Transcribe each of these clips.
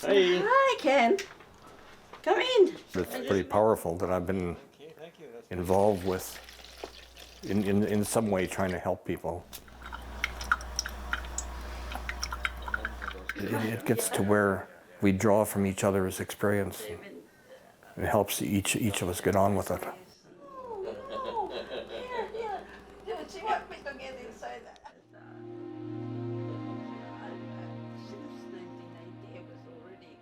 Hey. Hi, Ken. Come in. It's pretty powerful that I've been involved with, in some way, trying to help people. It gets to where we draw from each other's experience. It helps each of us get on with it. She want me to get inside. Since 1990, I was already,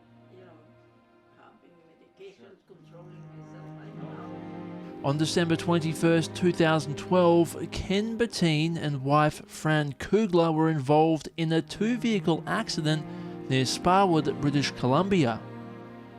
having medications, controlling myself. On December 21st, 2012, Ken Bettin and wife Fran Kugler were involved in a two-vehicle accident near Sparwood, British Columbia.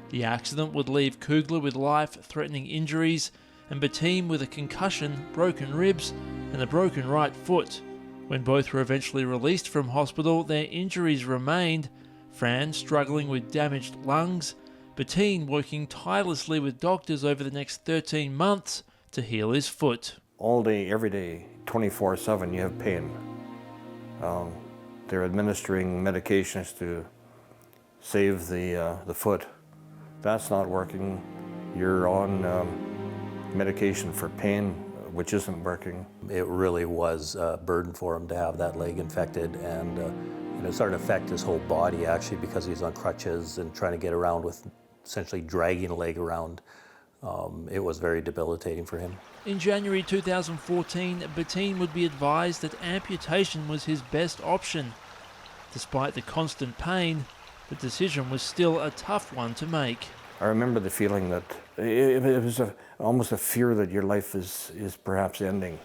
The accident would leave Kugler with life-threatening injuries and Bettin with a concussion, broken ribs and a broken right foot. When both were eventually released from hospital, their injuries remained, Fran struggling with damaged lungs, Bettin working tirelessly with doctors over the next 13 months to heal his foot. All day, every day, 24/7, you have pain. They're administering medications to save the foot. That's not working. You're on medication for pain, which isn't working. It really was a burden for him to have that leg infected, and it started to affect his whole body actually, because he was on crutches and trying to get around with essentially dragging a leg around. It was very debilitating for him. In January 2014, Bettin would be advised that amputation was his best option. Despite the constant pain, the decision was still a tough one to make. I remember the feeling that it was almost a fear that your life is perhaps ending.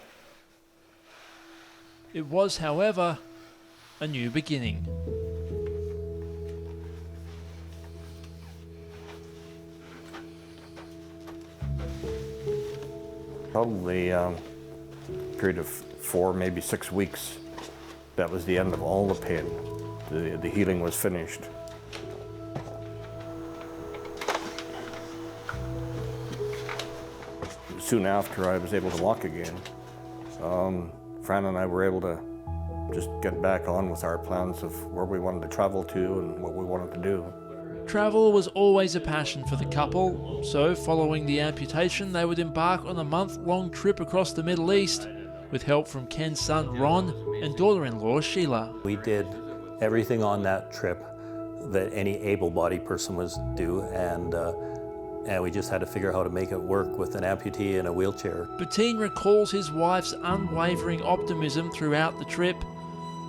It was, however, a new beginning. Probably a period of 4, maybe 6 weeks. That was the end of all the pain. The healing was finished. Soon after I was able to walk again, Fran and I were able to just get back on with our plans of where we wanted to travel to and what we wanted to do. Travel was always a passion for the couple, so following the amputation they would embark on a month-long trip across the Middle East with help from Ken's son Ron and daughter-in-law Sheila. We did everything on that trip that any able-bodied person was do, and we just had to figure out how to make it work with an amputee in a wheelchair. Bettin recalls his wife's unwavering optimism throughout the trip,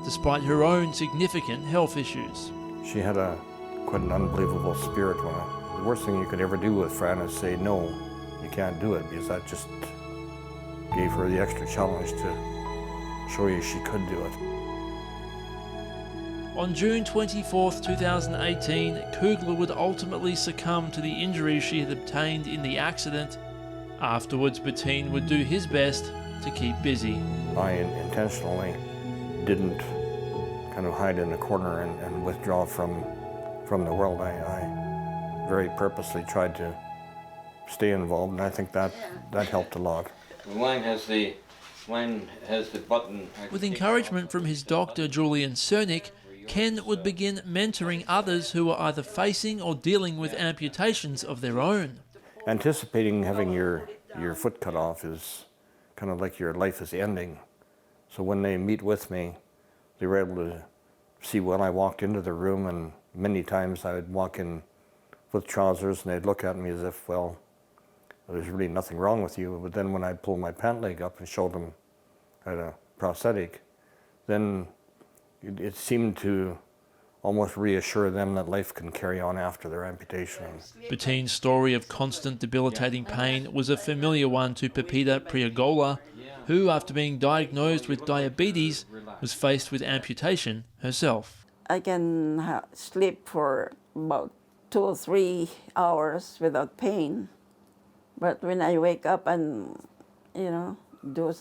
despite her own significant health issues. She had quite an unbelievable spirit. The worst thing you could ever do with Fran is say, no, you can't do it, because that just gave her the extra challenge to show you she could do it. On June 24, 2018, Kugler would ultimately succumb to the injuries she had obtained in the accident. Afterwards, Bettin would do his best to keep busy. I intentionally didn't kind of hide in a corner and withdraw from the world. I very purposely tried to stay involved, and I think that helped a lot. Mine has the button. With encouragement from his doctor, Julian Cernick, Ken would begin mentoring others who were either facing or dealing with amputations of their own. Anticipating having your foot cut off is kind of like your life is ending. So when they meet with me, they were able to see when I walked into the room, and many times I would walk in with trousers and they'd look at me as if, well, there's really nothing wrong with you. But then when I pulled my pant leg up and showed them I had a prosthetic, then it seemed to almost reassure them that life can carry on after their amputation. Bettin's story of constant debilitating pain was a familiar one to Pepita Priagola, who, after being diagnosed with diabetes, was faced with amputation herself. I can sleep for about 2 or 3 hours without pain. But when I wake up and, do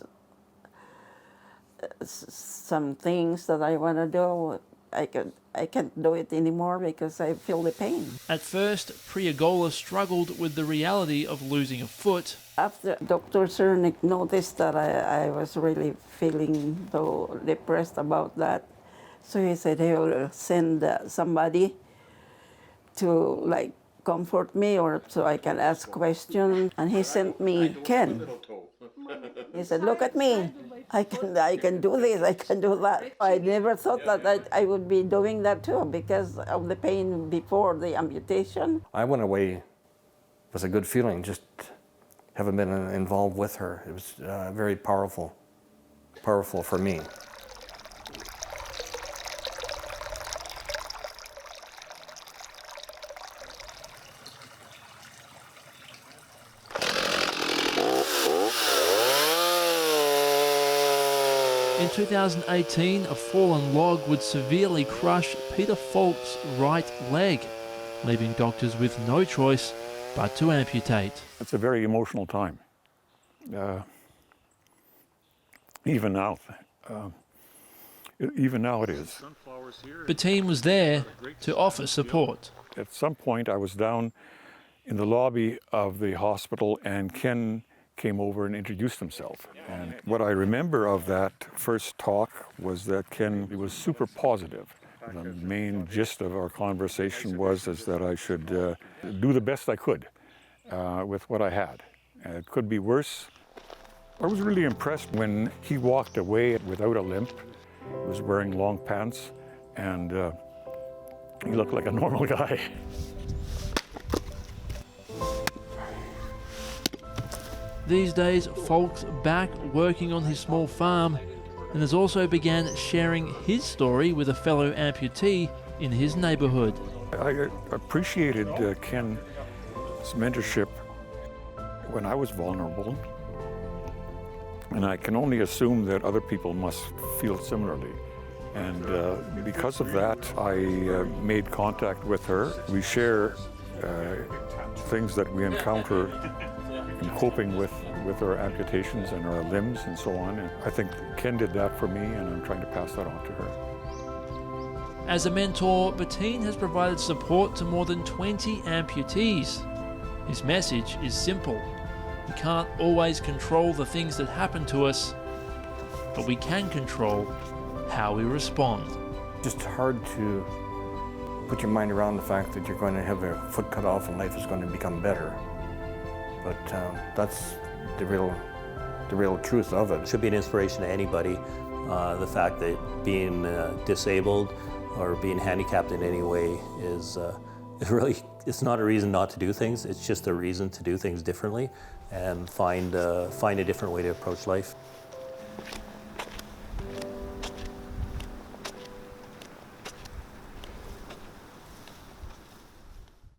some things that I want to do, I can't do it anymore because I feel the pain. At first, Priagola struggled with the reality of losing a foot. After Dr. Cernick noticed that I was really feeling so depressed about that, so he said he will send somebody to like comfort me or so I can ask questions. And he sent me Ken. He said, look at me. I can do this, I can do that. I never thought that I would be doing that too because of the pain before the amputation. I went away with a good feeling, just having been involved with her. It was very powerful for me. In 2018, a fallen log would severely crush Peter Falk's right leg, leaving doctors with no choice but to amputate. It's a very emotional time. Even now it is. Bettin was there to offer support. At some point I was down in the lobby of the hospital and Ken came over and introduced himself. And what I remember of that first talk was that Ken was super positive. The main gist of our conversation was that I should do the best I could with what I had. It could be worse. I was really impressed when he walked away without a limp. He was wearing long pants and he looked like a normal guy. These days, Falk's back working on his small farm and has also began sharing his story with a fellow amputee in his neighbourhood. I appreciated Ken's mentorship when I was vulnerable, and I can only assume that other people must feel similarly. And because of that, I made contact with her. We share things that we encounter in coping with our amputations and our limbs and so on. And I think Ken did that for me, and I'm trying to pass that on to her. As a mentor, Bettin has provided support to more than 20 amputees. His message is simple. We can't always control the things that happen to us, but we can control how we respond. Just hard to put your mind around the fact that you're going to have a foot cut off and life is going to become better. But that's the real truth of it. It should be an inspiration to anybody. The fact that being disabled or being handicapped in any way is really, it's not a reason not to do things. It's just a reason to do things differently and find a different way to approach life.